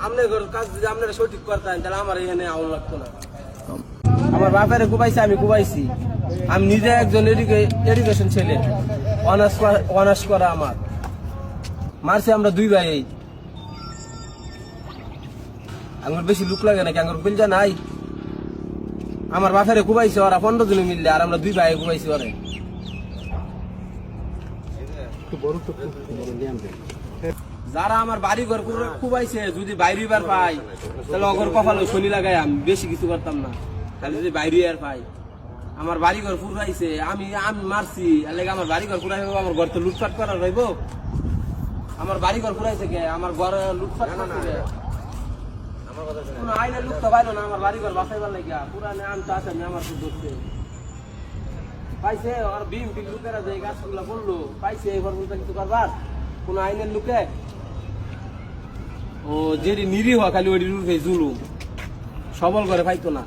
আপনার কাজ যদি আপনারা সঠিক করতেন তাহলে আমার এখানে আউন লাগতো না। আমার বাপের কুবাইছে, আমি কুবাইছি। আমি নিজে একজন এডুকেশন ছেলে, অনার্স করা আমার। মারছি আমরা 2 ভাই। আমার বেশি লুক লাগে নাকি? আমার বিলজা নাই। আমার বাপের কুবাইছে ওরা 15 জনে মিললে, আর আমরা 2 ভাই কুবাইছি ওরে। যারা আমার বাড়ি ঘর কুবাইছে যদি বাইরে বার পাই তাহলে অগর কপালে শনি লাগাই, আমি বেশি কিছু করতাম না। তাহলে যদি বাইরে আর পাই, আমার বাড়ি ঘর পুরাইছে, আমি মারছি, আমার বাড়ি ঘর পুরাই আমার ঘর তো লুটপাট করার রইব। আমার বাড়ি ঘর পুরাইছে কে? আমার ঘর লুটপাট করছে। কোনো আইনের লুক তো পাইলো না আমার বাড়ি ঘর বাসাইবার লাগিয়া। পুরানে আম তো আসেনি, আমার তো ধরছে পাইছে। আর বিএমপি লোকেরা যে গাছগুলা বললো পাইছে, এবার বলতে কিছু করবার কোন আইনের লোকে? ও যেটি নিরীহ খালি ওই রূপে জুলুম, সবল করে পাইতো না।